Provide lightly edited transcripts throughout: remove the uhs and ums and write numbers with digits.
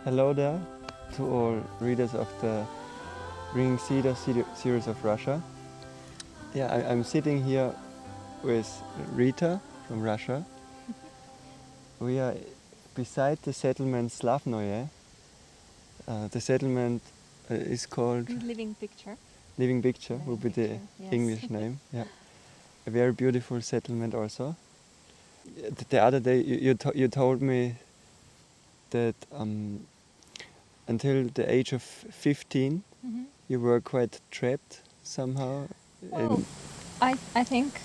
Hello there to all readers of the Ring Cedars Series of Russia. Yeah, I'm sitting here with Rita from Russia. We are beside the settlement Slavnoye. The settlement is called Living Picture. Living Picture would be the yes. English name. Yeah, a very beautiful settlement also. The other day you told me that until the age of 15 you were quite trapped somehow. Well, I think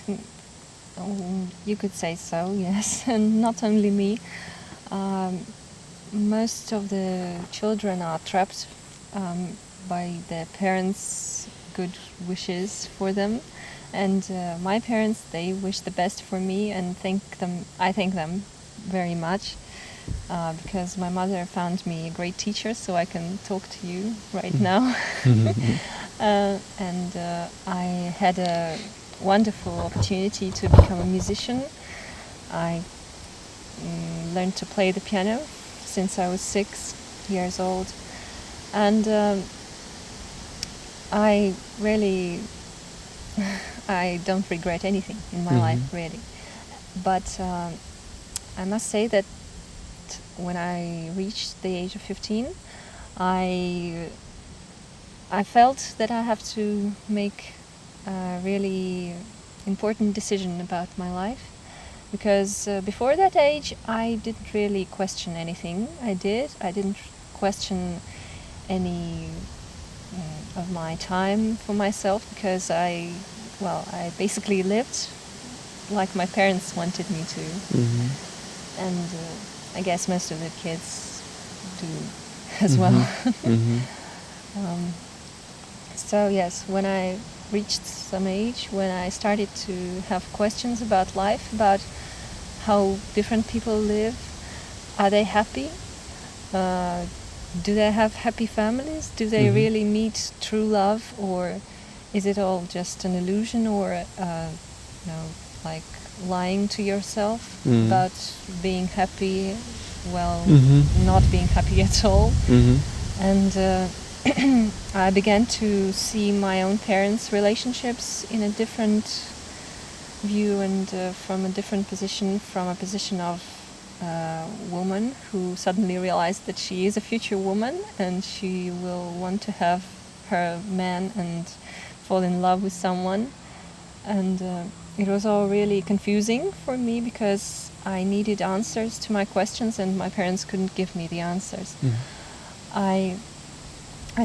you could say so, yes, and not only me. Most of the children are trapped by their parents' good wishes for them, and my parents, they wish the best for me, and I thank them very much because my mother found me a great teacher, so I can talk to you right now. And I had a wonderful opportunity to become a musician. I learned to play the piano since I was 6 years old, and I don't regret anything in my life, really. But I must say that when I reached the age of 15, I felt that I have to make a really important decision about my life, because before that age I didn't really question anything I didn't question any of my time for myself, because I basically lived like my parents wanted me to. And I guess most of the kids do as well. So yes, when I reached some age, when I started to have questions about life, about how different people live, are they happy? Do they have happy families? Do they really meet true love, or is it all just an illusion, or like lying to yourself about being happy, not being happy at all? And I began to see my own parents' relationships in a different view, and from a different position, from a position of a woman who suddenly realized that she is a future woman and she will want to have her man and fall in love with someone. And it was all really confusing for me, because I needed answers to my questions and my parents couldn't give me the answers. I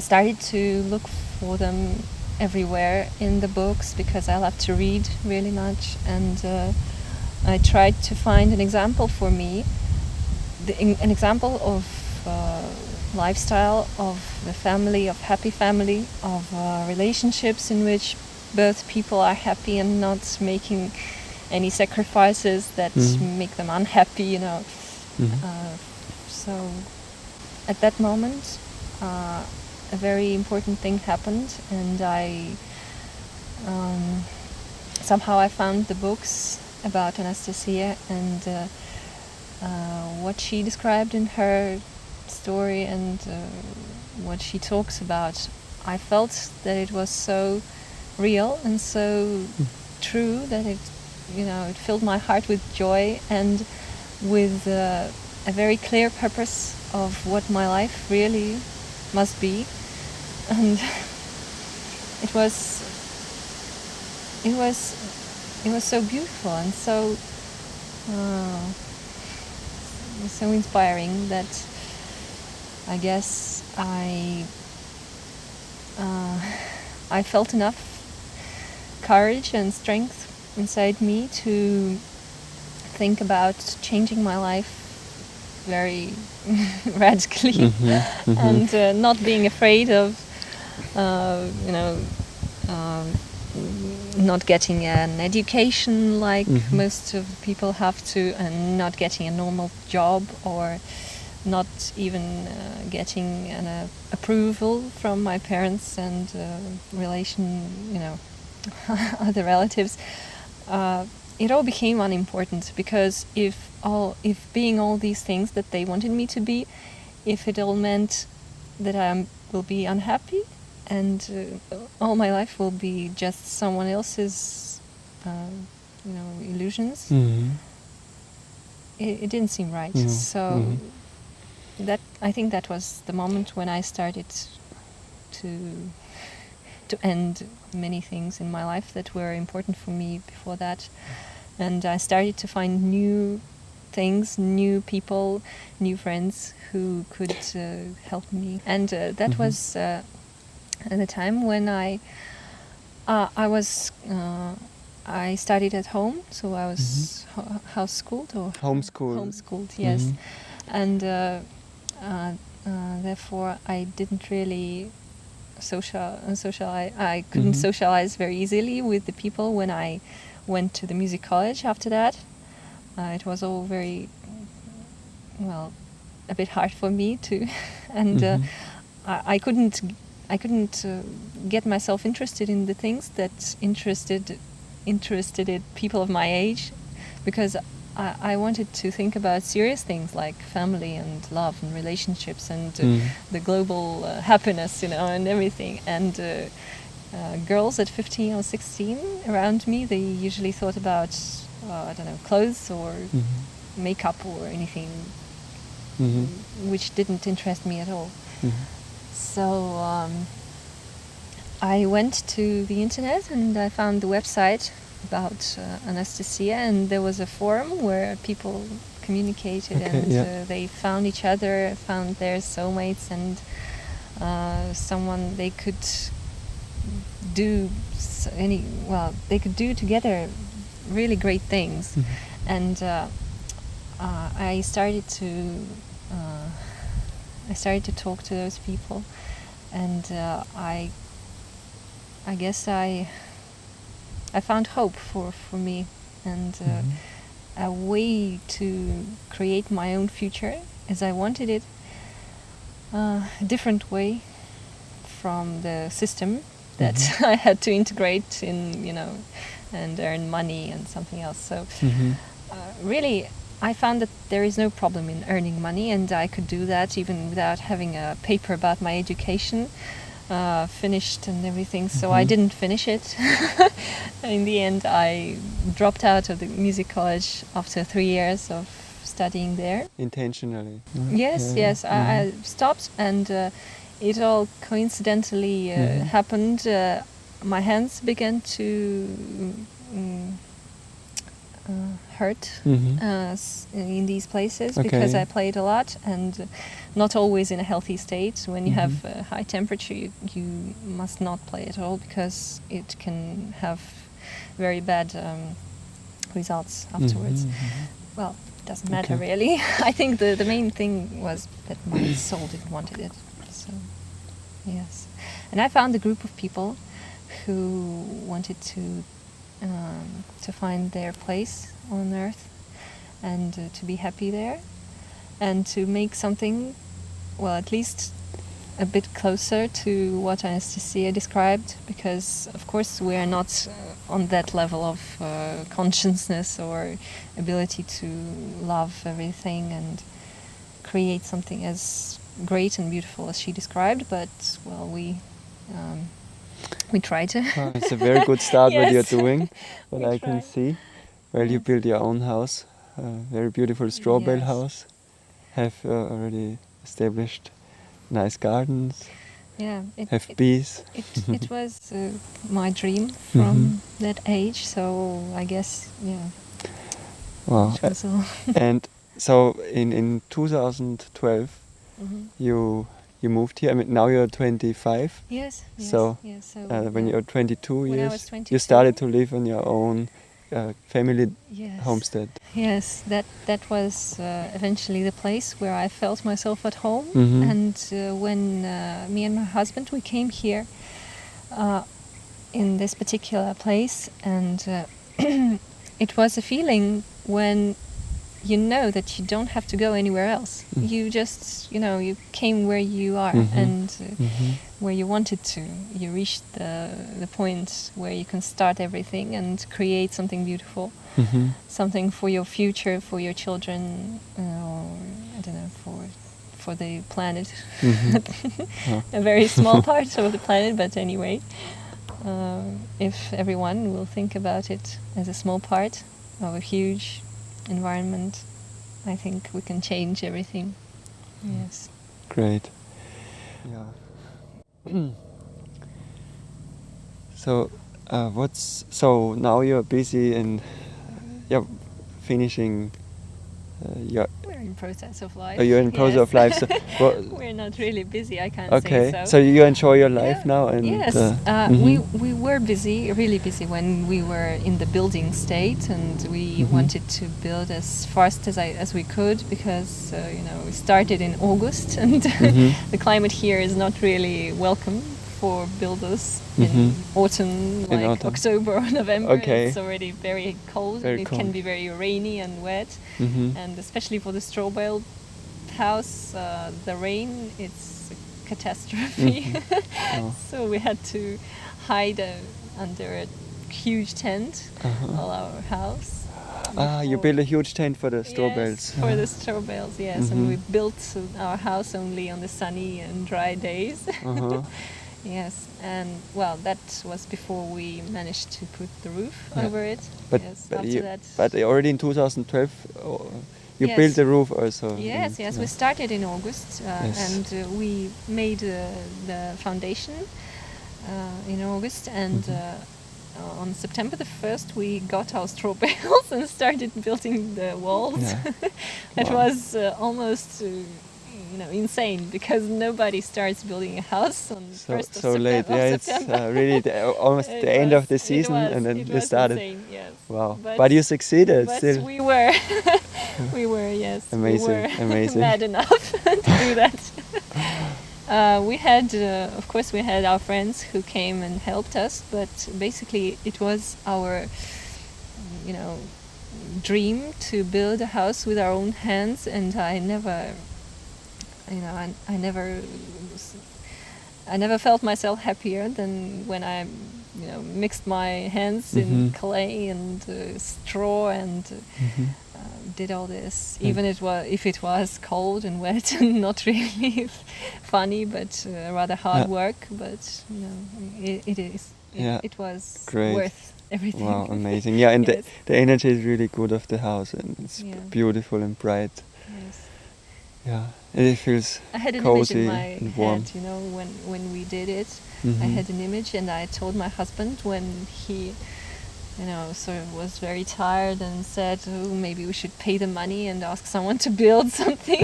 started to look for them everywhere in the books, because I love to read really much, and I tried to find an example for me, an example of lifestyle, of the family, of happy family, of relationships in which both people are happy and not making any sacrifices that make them unhappy, So at that moment a very important thing happened, and somehow I found the books about Anastasia and what she described in her story, and what she talks about. I felt that it was so real and so true that it filled my heart with joy and with a very clear purpose of what my life really must be. And it was so beautiful and so inspiring that I guess I felt enough courage and strength inside me to think about changing my life very radically, and not being afraid of not getting an education like most of the people have to, and not getting a normal job, or not even getting an approval from my parents and other relatives. It all became unimportant, because if being all these things that they wanted me to be, if it all meant that I will be unhappy and all my life will be just someone else's illusions, it didn't seem right. So that, I think that was the moment when I started to end many things in my life that were important for me before that. And I started to find new things, new people, new friends who could help me. And that was at the time when I studied at home, so I was house-schooled or homeschooled, yes. And therefore I didn't really I couldn't socialize very easily with the people when I went to the music college after that. It was all very, a bit hard for me too, and I couldn't get myself interested in the things that interested people of my age, because I wanted to think about serious things like family and love and relationships and the global happiness, and everything. And girls at 15 or 16 around me, they usually thought about, clothes or makeup or anything, which didn't interest me at all. So I went to the internet and I found the website about Anastasia, and there was a forum where people communicated they found each other, found their soulmates, and someone they could do together really great things. And I started to talk to those people, and I guess I found hope for me, and a way to create my own future as I wanted it, a different way from the system that I had to integrate in, and earn money and something else. So really I found that there is no problem in earning money, and I could do that even without having a paper about my education finished and everything. So I didn't finish it. In the end, I dropped out of the music college after 3 years of studying there. Intentionally? Yes. I stopped, and it all coincidentally happened. My hands began to hurt in these places because I played a lot, and not always in a healthy state. When you have a high temperature, you must not play at all, because it can have very bad results afterwards. Well, it doesn't matter really. I think the main thing was that my soul didn't want it. So, yes. And I found a group of people who wanted to find their place on earth, and to be happy there, and to make something, well, at least a bit closer to what Anastasia described, because of course we are not on that level of consciousness or ability to love everything and create something as great and beautiful as she described, but well, we try to. It's a very good start what you're Yes. doing, what I can see. Well, you built your own house, a very beautiful straw bale house, have already established nice gardens, have bees. It was my dream from that age, so I guess, Wow. it was all. And so in 2012, you moved here. I mean, now you're 25. Yes. So, when you're 22 when I years, was 22, you started to live on your own family homestead. Yes, that was eventually the place where I felt myself at home. And when me and my husband, we came here in this particular place, and it was a feeling when you know that you don't have to go anywhere else. You just, you came where you are and where you wanted to. You reached the point where you can start everything and create something beautiful, something for your future, for your children, or I don't know, for the planet. A very small part of the planet, but anyway, if everyone will think about it as a small part of a huge environment, I think we can change everything. Yes. Great. Yeah. So, so now you're busy and finishing your. We're in process of life. Oh, you're in process of life. So we're not really busy. I can't okay. say so. So you enjoy your life now, and yes, we were busy, really busy when we were in the building state, and we wanted to build as fast as we could because we started in August, and the climate here is not really welcome for builders in autumn, like October or November. Okay. It's already very cold, and it can be very rainy and wet, and especially for the straw bale house, the rain, it's a catastrophe. So we had to hide under a huge tent all our house. You built a huge tent for the straw bales. For the straw bales, yes, and we built our house only on the sunny and dry days. Yes, and well, that was before we managed to put the roof over it. But already in 2012, you built the roof also. Yes, we started in August, and we made the foundation in August, and on September the 1st we got our straw bales and started building the walls. It was almost insane because nobody starts building a house on the 1st of September. Late, it's really almost the end of the season, and then they started. Insane, yes. Wow! But you succeeded but still. We were, yes. Amazing, amazing. Mad enough to do that. We had, of course, our friends who came and helped us, but basically it was our, dream to build a house with our own hands, and I never felt myself happier than when I, mixed my hands in clay and straw and did all this. Even if it was cold and wet and not really funny, but rather hard work. But it was great. Worth everything. Wow, amazing! Yeah, and the energy is really good of the house, and it's beautiful and bright. Yes. Yeah, it feels I had an cozy image in my and warm. head, when we did it. I had an image, and I told my husband when he, sort of was very tired and said, "Oh, maybe we should pay the money and ask someone to build something."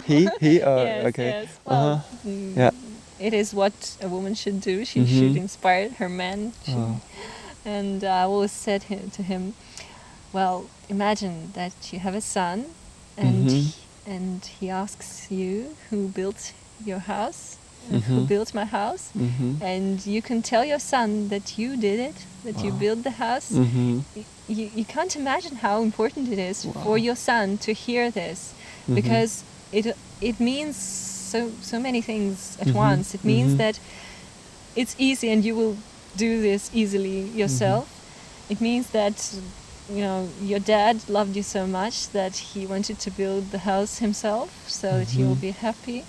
He yes, okay. Yes. Well, it is what a woman should do. She should inspire her man. And I always said to him, "Well, imagine that you have a son, and he asks you who built your house, who built my house, and you can tell your son that you did it, that you built the house. You can't imagine how important it is for your son to hear this, because it means so many things at once. It means that it's easy and you will do this easily yourself. It means that your dad loved you so much that he wanted to build the house himself so that you'll be happy."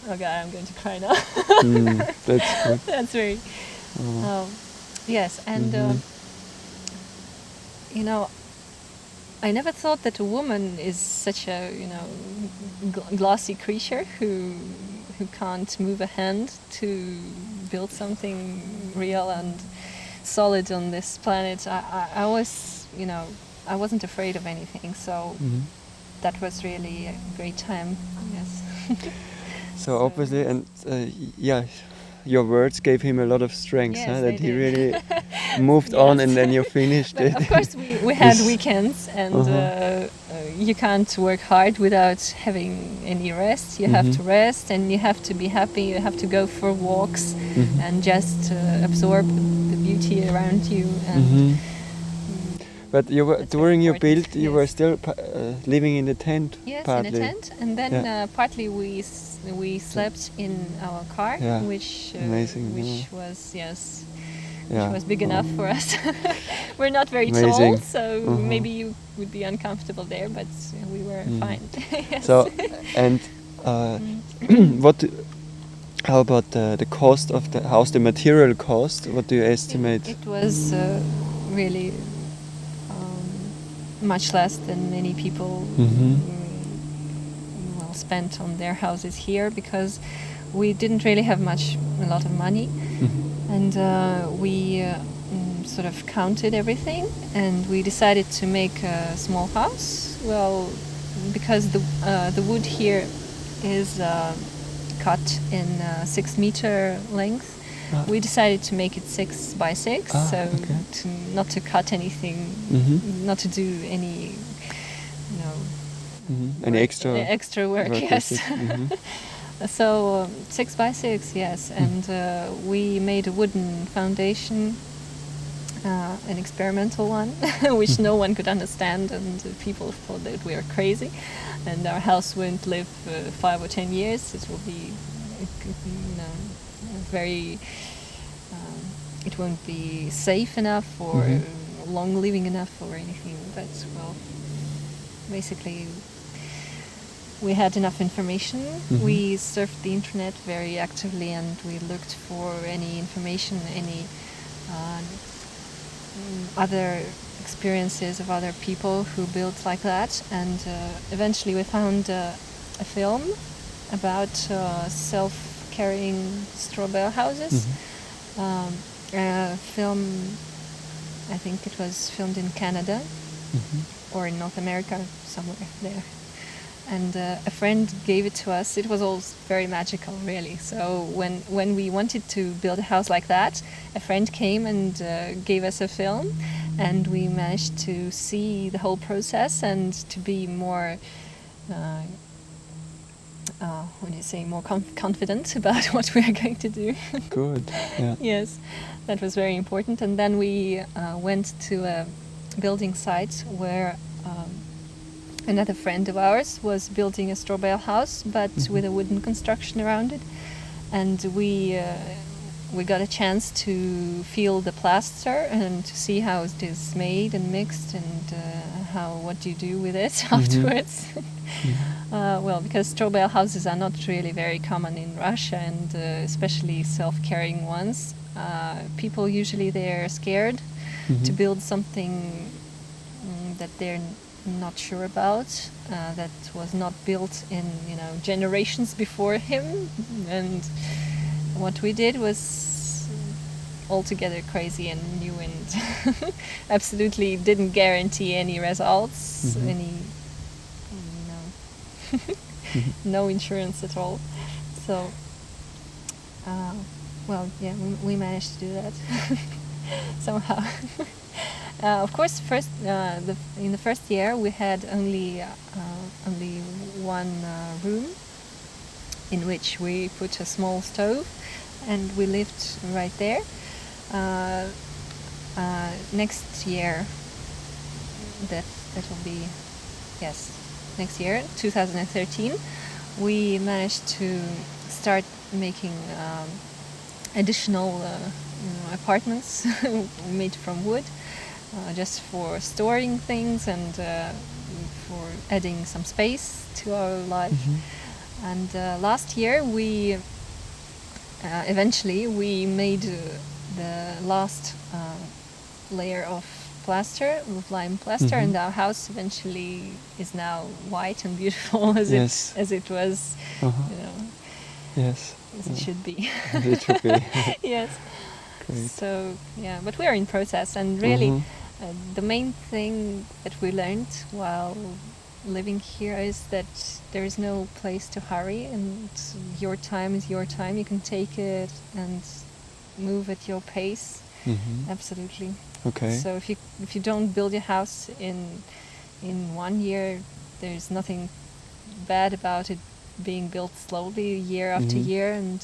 Okay, I'm going to cry now. That's good. That's very... yes, and I never thought that a woman is such a glassy creature who can't move a hand to build something real and solid on this planet. I was, I wasn't afraid of anything, so that was really a great time. Yes. So obviously, and your words gave him a lot of strength, yes, that he really moved on, and then you finished it. Of course, we had weekends, and you can't work hard without having any rest. You have to rest, and you have to be happy. You have to go for walks and just absorb the beauty around you. And But you were That's during very your build, important, you were yes. still living in the tent. Yes, partly. in a tent, and then Yeah. partly we slept in our car, Yeah. which Amazing, which yeah. was which Yeah. was big enough for us. We're not very Amazing. tall, so Mhm. maybe you would be uncomfortable there, but we were fine. Yes. So, and what? How about the cost of the house? The material cost? What do you estimate? It was really much less than many people well spent on their houses here, because we didn't really have a lot of money, and we sort of counted everything, and we decided to make a small house. Well, because the wood here is cut in 6-meter length. We decided to make it 6 by 6, so okay. not to cut anything, not to do any, Any extra work. Yes. So 6 by 6, yes, and we made a wooden foundation, an experimental one, which no one could understand, and people thought that we were crazy, and our house won't live 5 or 10 years. It will be, very. It won't be safe enough or long living enough or anything. But well, basically, we had enough information. We surfed the internet very actively, and we looked for any information, any other experiences of other people who built like that, and eventually we found a film about self-carrying straw bale houses. A film, I think it was filmed in Canada or in North America, somewhere there. And a friend gave it to us. It was all very magical, really. So when we wanted to build a house like that, a friend came and gave us a film, and we managed to see the whole process and to be more, more confident about what we are going to do. Good. Yeah. Yes, that was very important. And then we went to a building site where another friend of ours was building a straw bale house, but with a wooden construction around it. And we got a chance to feel the plaster and to see how it is made and mixed, and what do you do with it afterwards. Well, because straw bale houses are not really very common in Russia, and especially self-carrying ones. People usually they're scared to build something that they're not sure about, that was not built in generations before him. And what we did was altogether crazy and new, and absolutely didn't guarantee any results, no insurance at all. So well, yeah, we managed to do that somehow. Of course, in the first year we had only one room in which we put a small stove, and we lived right there. Next year, that will be, yes, next year, 2013, we managed to start making additional apartments made from wood. Just for storing things and for adding some space to our life. And last year we eventually made the last layer of plaster, of lime plaster, and our house eventually is now white and beautiful as it was, Yes. as it should be. As it should be. Yes. Great. So yeah, but we are in process, and really. The main thing that we learned while living here is that there is no place to hurry, and your time is your time. You can take it and move at your pace. Absolutely. Okay. So if you don't build your house in 1 year, there's nothing bad about it being built slowly, year after year, and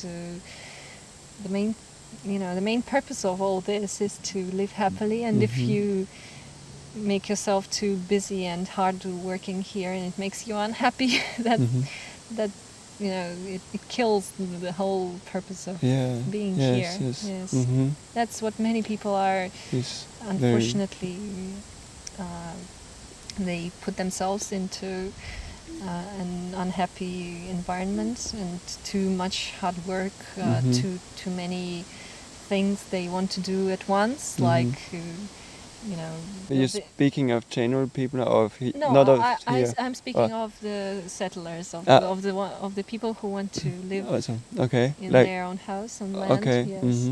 the main purpose of all this is to live happily, and if you make yourself too busy and hard working here, and it makes you unhappy, that it kills the whole purpose of being here. Yes. That's what many people are. Unfortunately, they put themselves into an unhappy environment and too much hard work, too many things they want to do at once, like. You're speaking of general people, or I'm speaking of the settlers, of the people who want to live in their own house and land. Okay. Yes.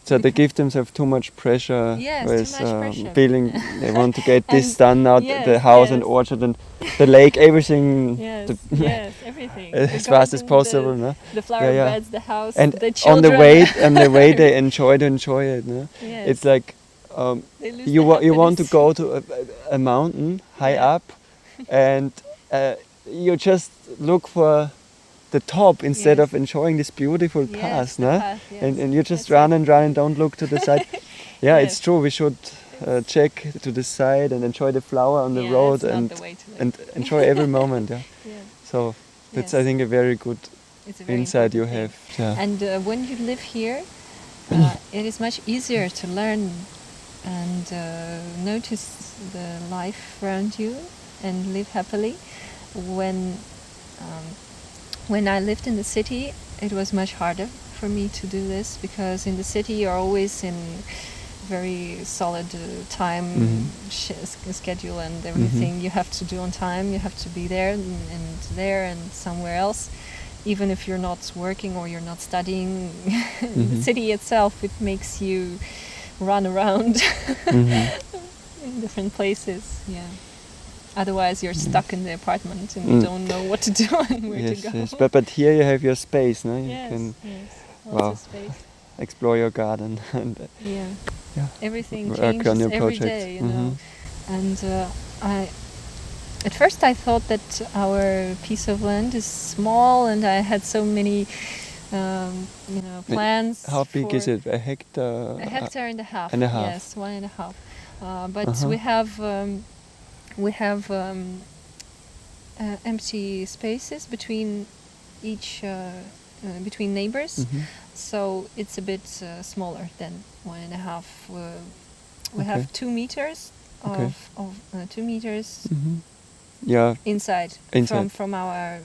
So they give themselves too much pressure. Yes, with too much pressure. Feeling they want to get this done now, the house and orchard and the lake, everything. Yes, everything. As fast as possible, no? The flower beds, the house, and the children. on the way they enjoy it, no? Yes. It's like you want to go to a mountain high up, and you just look for the top instead of enjoying this beautiful path, no? And you just run and don't look to the side. It's true. We should check to the side and enjoy the flower on the road and enjoy every moment. So that's I think a very good insight you have. And when you live here, it is much easier to learn and notice the life around you and live happily. When I lived in the city, it was much harder for me to do this, because in the city you're always in very solid time schedule, and everything you have to do on time. You have to be there and somewhere else, even if you're not working or you're not studying. The city itself, it makes you run around in different places. Otherwise you're stuck in the apartment and you don't know what to do and where to go. Yes, but here you have your space, no? You can lots of space. Explore your garden and everything work changes on your every projects. day, you know. And at first I thought that our piece of land is small, and I had so many plans. How big is it? A hectare? A hectare and a half. Yes, 1.5. But we have empty spaces between each between neighbors, so it's a bit smaller than 1.5. We have 2 meters of 2 meters. Inside. From our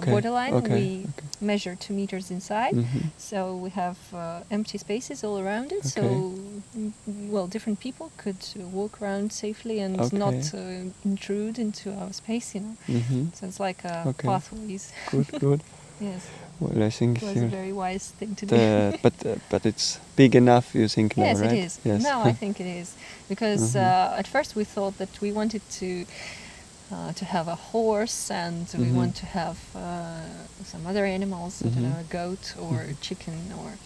borderline. We measure 2 meters inside, so we have empty spaces all around it. So different people could walk around safely and not intrude into our space, you know. So it's like pathways. Good. Yes. Well, I think it was a very wise thing to do. But it's big enough, you think, now, yes, right? It is. Yes. No, I think it is, because at first we thought that we wanted to have a horse, and we want to have some other animals, I don't know, a goat or a chicken, or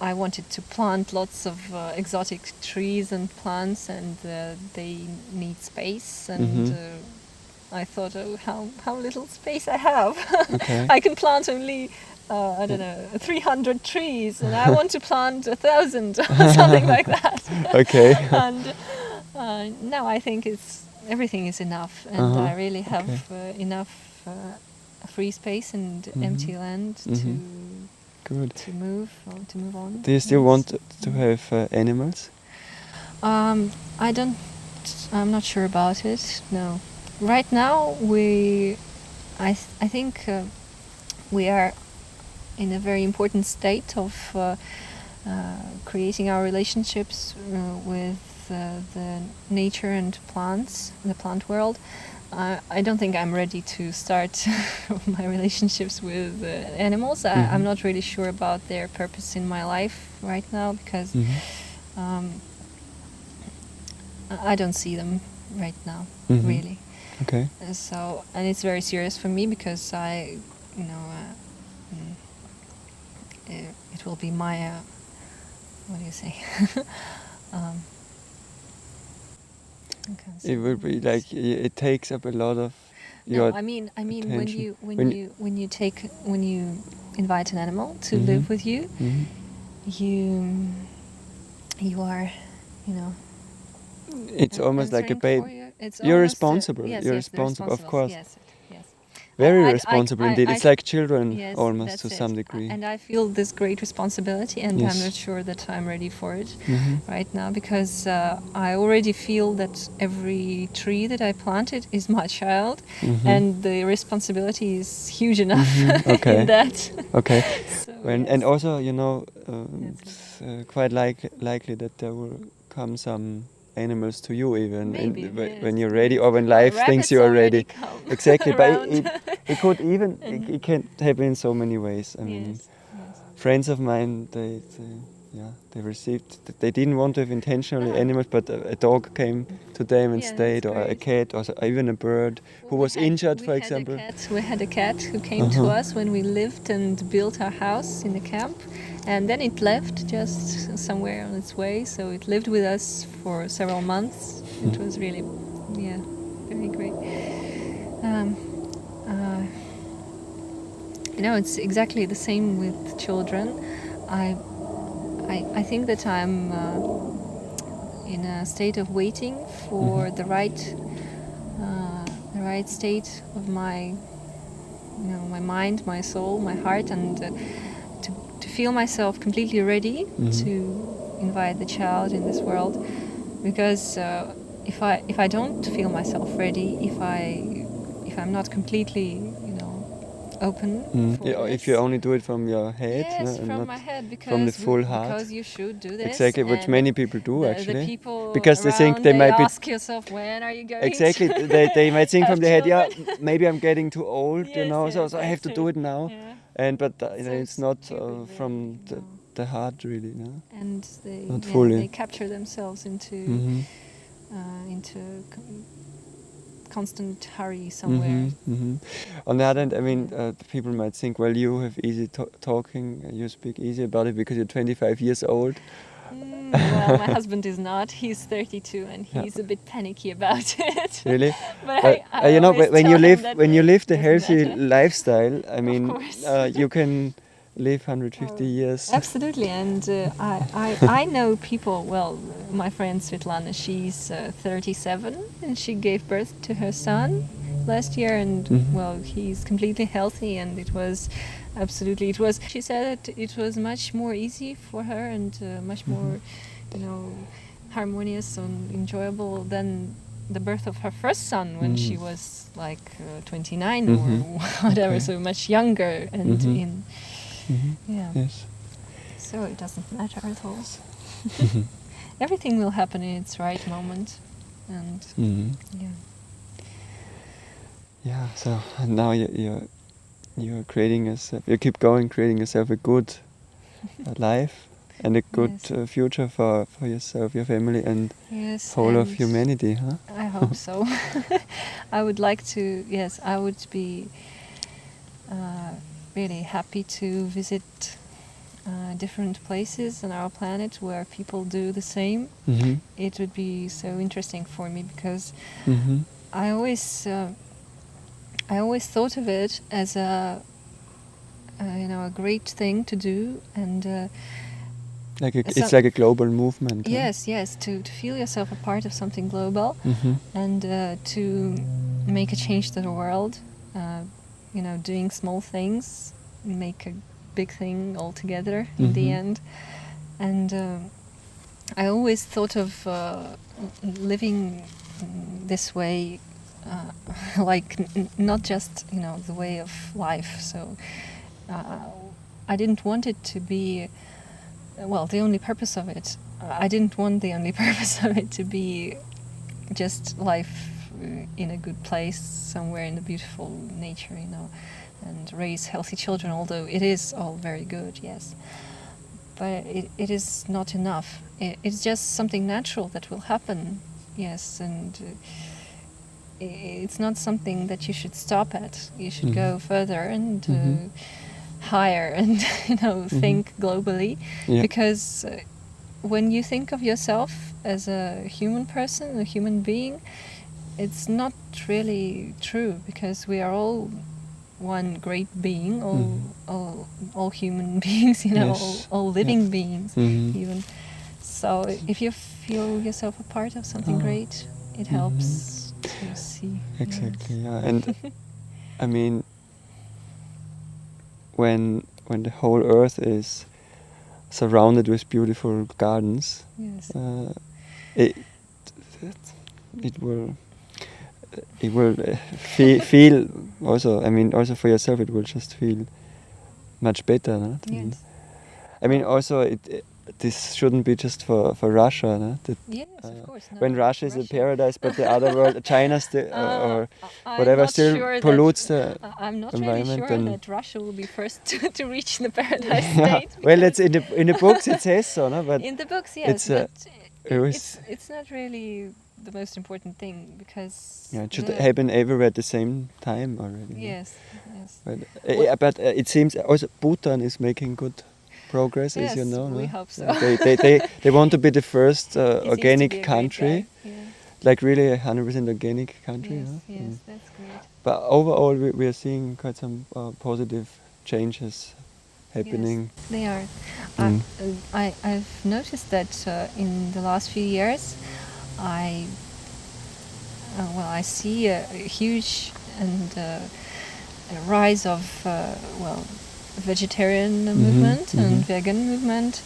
I wanted to plant lots of exotic trees and plants, and they need space, and I thought, how little space I have. I can plant only 300 trees, and I want to plant 1,000 or something like that. And now I think everything is enough, and I really have enough free space and empty land to move on. Do you still want to have animals? I'm not sure about it. No, right now I think we are in a very important state of creating our relationships with the nature and plants, the plant world. I don't think I'm ready to start my relationships with animals. I'm not really sure about their purpose in my life right now, because I don't see them right now, really. So, and it's very serious for me, because it will be my what do you say? It will be like it takes up a lot of your attention. when you invite an animal to live with you, you are It's almost like a answering baby. for you. It's You're almost responsible. yes, You're yes, the responsible, of course. Yes, yes. Very I- responsible I- indeed. I It's like children Yes, almost that's to it. some degree. And I feel this great responsibility, and Yes. I'm not sure that I'm ready for it Mhm. right now, because I already feel that every tree that I planted is my child, and the responsibility is huge enough Okay. in that. Okay. So, And yes. also, That's it's quite likely that there will come some animals to you even Maybe, when yes, you're ready, yes. or when Well, life thinks rabbits you are already ready. come Exactly, but around. it could even And- it can happen in so many ways. I mean, Yes, yes. friends of mine, they received. They didn't want to have intentionally animals, but a dog came to them and Yeah, stayed, that's or a great. cat, or even a bird who was injured, for example. We had a cat who came to us when we lived and built our house in the camp, and then it left just somewhere on its way. So it lived with us for several months. It was really, yeah, very great. Um, uh, it's exactly the same with children. I think that I'm in a state of waiting for the right state of my my mind, my soul, my heart, and to feel myself completely ready to invite the child in this world. Because if I don't feel myself ready, if I'm not completely open for If you this, only do it from your head, yes, and from not my head, because from the full heart. because you should do this. Exactly, which and many people do the actually. people Because they think around, they might be ask yourself, when are you going exactly to they might think have from their head, yeah, children? maybe I'm getting too old, Yes, so yes, I have to that's do it. it now. Yeah. But So it's not stupid, from really, the heart really, no? And Not fully. they capture themselves into constant hurry somewhere. On the other hand, I mean, people might think, well, you have easy talking, you speak easy about it because you're 25 years old. Well, my husband is not. He's 32 and he's a bit panicky about it. Really? But I always when tell you him live that when you live the doesn't healthy matter. lifestyle, I mean, course. you can live 150 years. Absolutely, and I know people. Well, my friend Svetlana, she's 37, and she gave birth to her son last year, and well, he's completely healthy, and it was absolutely. It was. She said that it was much more easy for her and much more, harmonious and enjoyable than the birth of her first son when she was like 29 or whatever, Okay. so much younger and in. Yeah. Yes. So it doesn't matter at all. Everything will happen in its right moment, and yeah. Yeah. So now you're creating yourself. You keep going, creating yourself a good life and a good Yes. future for yourself, your family, and Yes, whole of and humanity, huh? I hope so. I would like to. Yes, I would be really happy to visit different places on our planet where people do the same. It would be so interesting for me because I always thought of it as a great thing to do, and it's like a global movement. Huh? yes, to feel yourself a part of something global, and to make a change to the world. Doing small things make a big thing altogether in the end. And I always thought of living this way, like not just the way of life. So I didn't want it to be the only purpose of it. I didn't want the only purpose of it to be just life in a good place somewhere in the beautiful nature, and raise healthy children, although it is all very good, yes. But it is not enough. It's just something natural that will happen, yes, and it's not something that you should stop at. You should go further and higher and, think globally, because when you think of yourself as a human person, a human being, it's not really true, because we are all one great being, all human beings, Yes. all living beings, even. So if you feel yourself a part of something great, it helps to see. Exactly. Yeah, and I mean, when the whole earth is surrounded with beautiful gardens, Yes. It will feel also. I mean, also for yourself, it will just feel much better. No? Yes. I mean, also this shouldn't be just for Russia. No? Yes, of course. No, when Russia is a paradise, but the other world, China still or I'm whatever, not still sure pollutes the I'm not really environment. sure that Russia will be first to reach the paradise state. Well, it's in the books it says so, no? But in the books, yes, but it's not really the most important thing, because it should happen everywhere at the same time already. Yes, yes. But it seems also Bhutan is making good progress, yes, as you know. we no? hope so. They want to be the first organic be country, like really a 100% organic country. Yes, no? yes, that's great. But overall, we are seeing quite some positive changes happening. Yes, they are. I've noticed that in the last few years, I see a huge and a rise of vegetarian movement and vegan movement,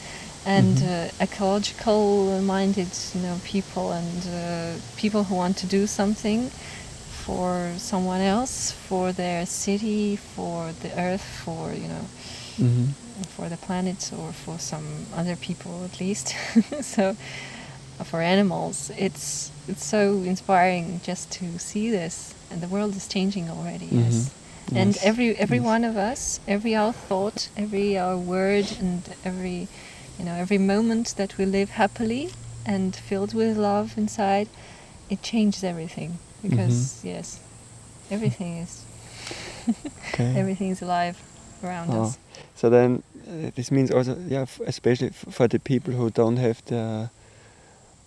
and ecological minded people, and people who want to do something for someone else, for their city, for the earth, for for the planet, or for some other people at least. So for animals, it's so inspiring just to see this, and the world is changing already. Yes. And every one of us, every our thought, every our word, and every moment that we live happily and filled with love inside, it changes everything. Because yes, everything is everything is alive around us. So then this means also, especially for the people who don't have their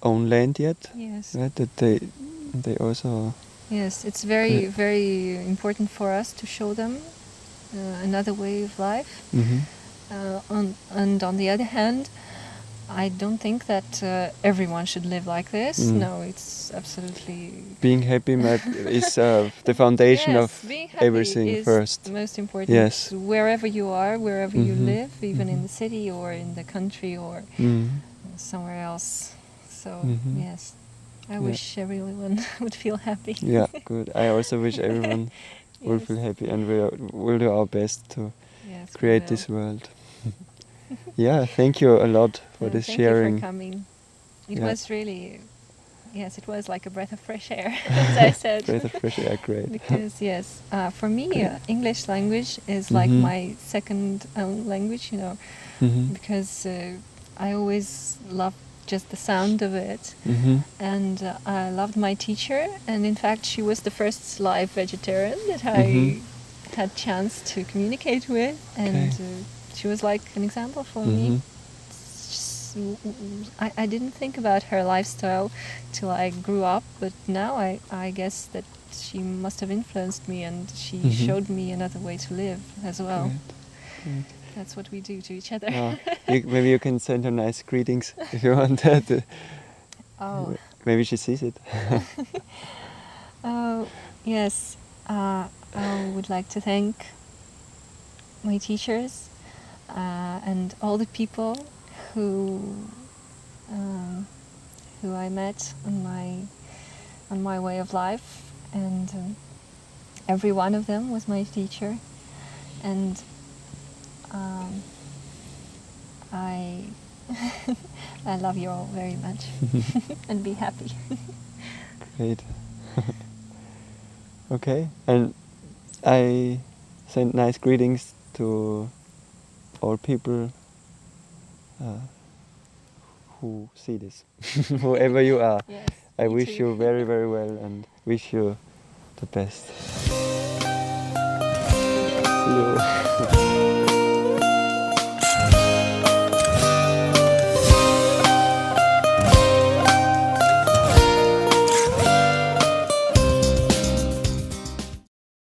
own land yet, right? That they also. Yes, it's very very important for us to show them another way of life. And on the other hand, I don't think that everyone should live like this. No, it's absolutely... Being happy is the foundation of everything is first. The most important. Yes. Wherever you are, wherever you live, even in the city or in the country or somewhere else. So, yes, I wish everyone would feel happy. Yeah, good. I also wish everyone will feel happy, and we'll do our best to create this world. Yeah, thank you a lot for this sharing. Thank you for coming. It was really, it was like a breath of fresh air, as I said. Breath of fresh air, great. Because for me, English language is like my second own language, because I always loved just the sound of it, and I loved my teacher, and in fact she was the first live vegetarian that I had chance to communicate with, and she was like an example for me. I didn't think about her lifestyle till I grew up, but now I guess that she must have influenced me, and she showed me another way to live as well. Great. That's what we do to each other. Maybe you can send her nice greetings if you want that. Maybe she sees it. Yes. I would like to thank my teachers and all the people who I met on my way of life, and every one of them was my teacher, and I love you all very much. And be happy. Great. Okay, and I send nice greetings to all people who see this, whoever you are. Yes, I wish you very, very well, and wish you the best. See you.